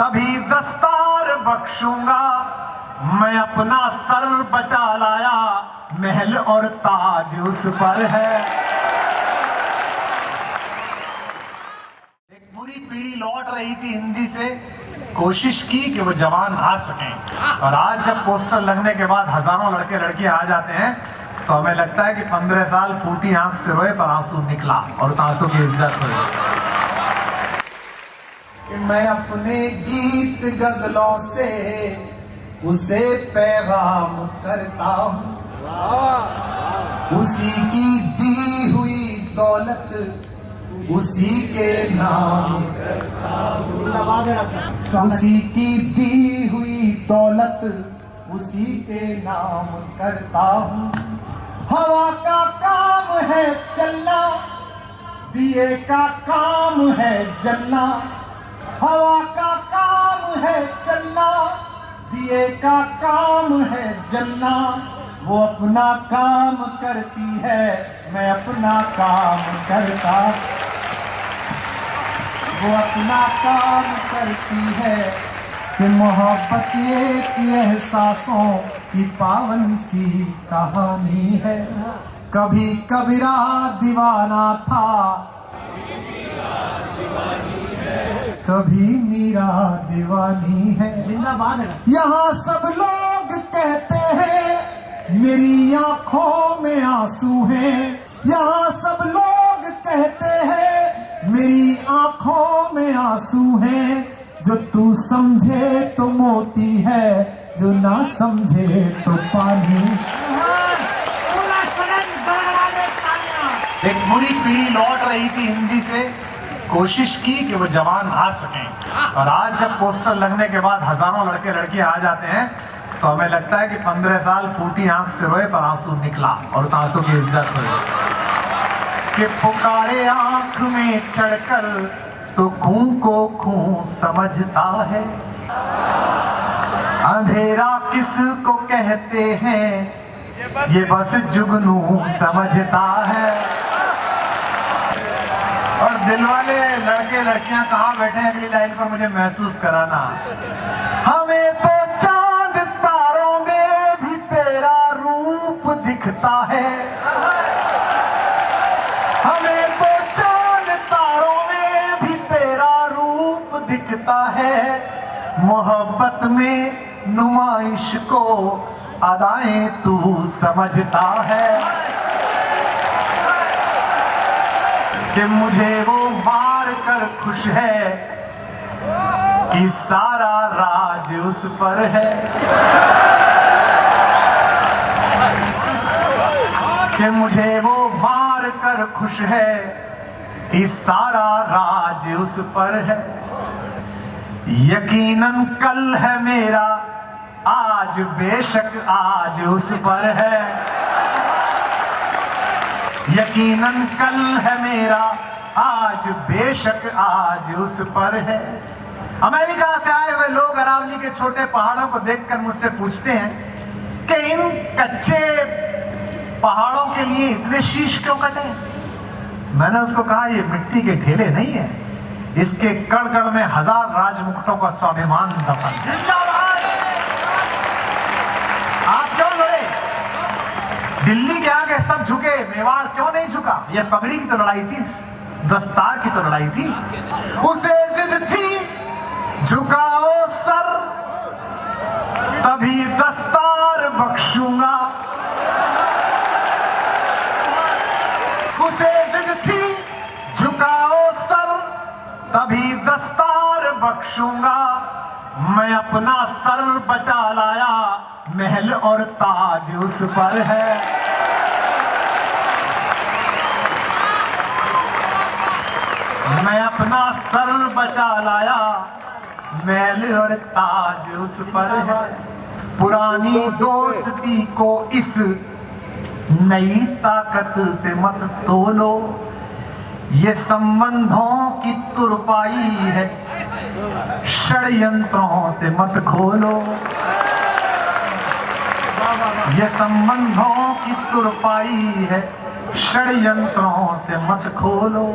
तभी दस्तार बख्शूंगा। मैं अपना सर बचा लाया, महल और ताज उस पर है। एक पूरी पीढ़ी लौट रही थी हिंदी से, कोशिश की कि वो जवान आ सकें, और आज जब पोस्टर लगने के बाद हजारों लड़के लड़कियां आ जाते हैं तो हमें लगता है कि 15 साल फूटी आंख से रोए पर आंसू निकला और उस आंसू की इज्जत हुई। मैं अपने गीत गजलों से उसे पैगाम करता हूँ, उसी की दी हुई दौलत उसी के नाम करता हूँ, उसी की दी हुई दौलत उसी के नाम करता हूँ। हवा का काम है चलना, दिए का काम है जलना। हवा का काम है चलना, दिए का काम है जलना। वो अपना काम करती है, मैं अपना काम करता। वो अपना काम करती है कि मोहब्बत एक एहसासों की पावन सी कहानी है। कभी कबीरा दीवाना था, कभी मीरा दीवानी है। जिंदाबाद है। यहाँ सब लोग कहते हैं मेरी आंखों में आंसू हैं। यहाँ सब लोग कहते हैं मेरी आंखों में आंसू हैं। जो तू समझे तो मोती है, जो ना समझे तो पानी। एक पूरी पीढ़ी लौट रही थी हिंदी से, कोशिश की कि वो जवान आ सकें, और आज जब पोस्टर लगने के बाद हजारों लड़के लड़कियां आ जाते हैं तो हमें लगता है कि 15 साल फूटी आंख से रोए पर आंसू निकला और उस आंसू की इज्जत हुई। कि पुकारे आंख में चढ़कर तो खून को खून समझता है। अंधेरा किसको कहते हैं ये बस जुगनू समझता है। और दिल वाले लड़के लड़कियां कहाँ बैठे हैं अगली लाइन पर मुझे महसूस कराना। हमें तो चांद तारों में भी तेरा रूप दिखता है। हमें तो चांद तारों में भी तेरा रूप दिखता है। मोहब्बत में नुमाइश को अदाएं तू समझता है। कि मुझे वो मार कर खुश है कि सारा राज उस पर है। कि मुझे वो मार कर खुश है कि सारा राज उस पर है। यकीनन कल है मेरा, आज बेशक आज उस पर है। यकीनन कल है मेरा, आज बेशक आज उस पर है। अमेरिका से आए हुए लोग अरावली के छोटे पहाड़ों को देखकर मुझसे पूछते हैं कि इन कच्चे पहाड़ों के लिए इतने शीश क्यों कटे। मैंने उसको कहा ये मिट्टी के ढेले नहीं है, इसके कण कण में हजार राजमुकुटों का स्वाभिमान दफन। जिंदाबाद। आप क्यों लड़े? दिल्ली के आगे सब झुके, मेवाड़ क्यों नहीं झुका? यह पगड़ी की तो लड़ाई थी, दस्तार की तो लड़ाई थी। उसे जिद थी झुकाओ सर, तभी दस्तार बख्शूंगा। उसे जिद थी झुकाओ सर, तभी दस्तार बख्शूंगा। मैं अपना सर बचा लाया, महल और ताज उस पर है। मैं अपना सर बचा लाया, महल और ताज उस पर है। पुरानी दोस्ती को इस नई ताकत से मत तोलो, ये संबंधों की तुरपाई है, षड्यंत्रों से मत खोलो। ये संबंधों की तुरपाई है, षड्यंत्रों से मत खोलो।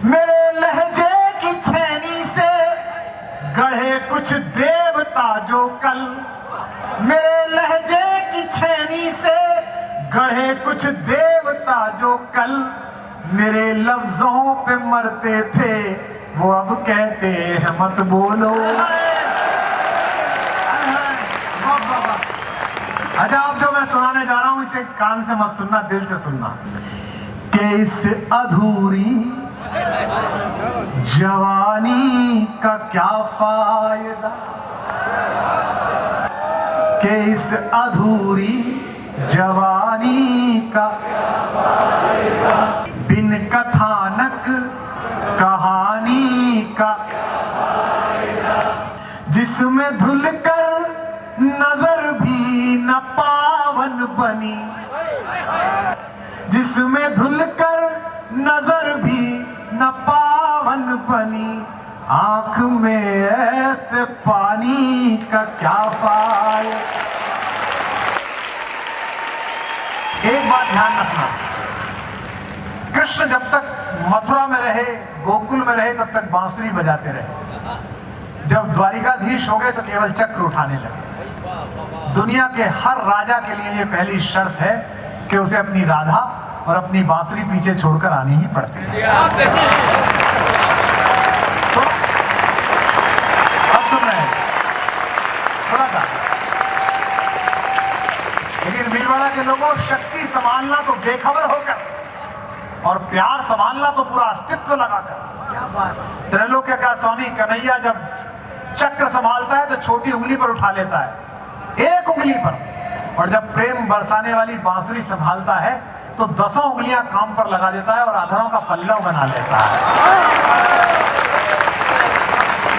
मेरे लहजे की छेनी से गढ़े कुछ देवता जो कल मेरे लहजे की छेनी से, गढ़े कुछ देवता जो कल मेरे लफ्जों पे मरते थे, वो अब कहते हैं मत बोलो। अच्छा, अब जो मैं सुनाने जा रहा हूं इसे कान से मत सुनना, दिल से सुनना। कि इस अधूरी जवानी का क्या फायदा, कि इस अधूरी जवानी का बिन कथानक कहानी का, जिसमें धुलकर नजर भी न पावन बनी, जिसमें धुलकर नजर भी न पावन बनी, आंख में ऐसे पानी का क्या पाए। एक बात ध्यान रखना, कृष्ण जब तक मथुरा में रहे, गोकुल में रहे, तब तक बांसुरी बजाते रहे। जब द्वारिकाधीश हो गए तो केवल चक्र उठाने लगे। दुनिया के हर राजा के लिए ये पहली शर्त है कि उसे अपनी राधा और अपनी बांसुरी पीछे छोड़कर आनी ही पड़ती है। तो अब सुन रहे हैं थोड़ा सा, लेकिन भीलवाड़ा के लोगों, शक्ति संभालना तो बेखबर होकर और प्यार संभालना तो पूरा अस्तित्व लगाकर। त्रैलोक्य का स्वामी कन्हैया जब चक्र संभालता है तो छोटी उंगली पर उठा लेता है, एक उंगली पर, और जब प्रेम बरसाने वाली बांसुरी संभालता है तो 10 उंगलियां काम पर लगा देता है और अधरों का पल्लव बना लेता है।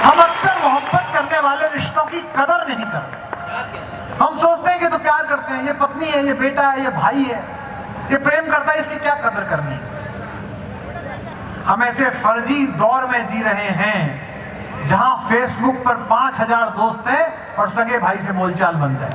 हम अक्सर मोहब्बत करने वाले रिश्तों की कदर नहीं करते। हम सोचते हैं कि तो प्यार करते हैं, ये पत्नी है, ये बेटा है, ये भाई है, ये प्रेम करता है, इसकी क्या कदर करनी है। हम ऐसे फर्जी दौर में जी रहे हैं जहां फेसबुक पर 5000 दोस्त हैं और सगे भाई से बोलचाल बंद है।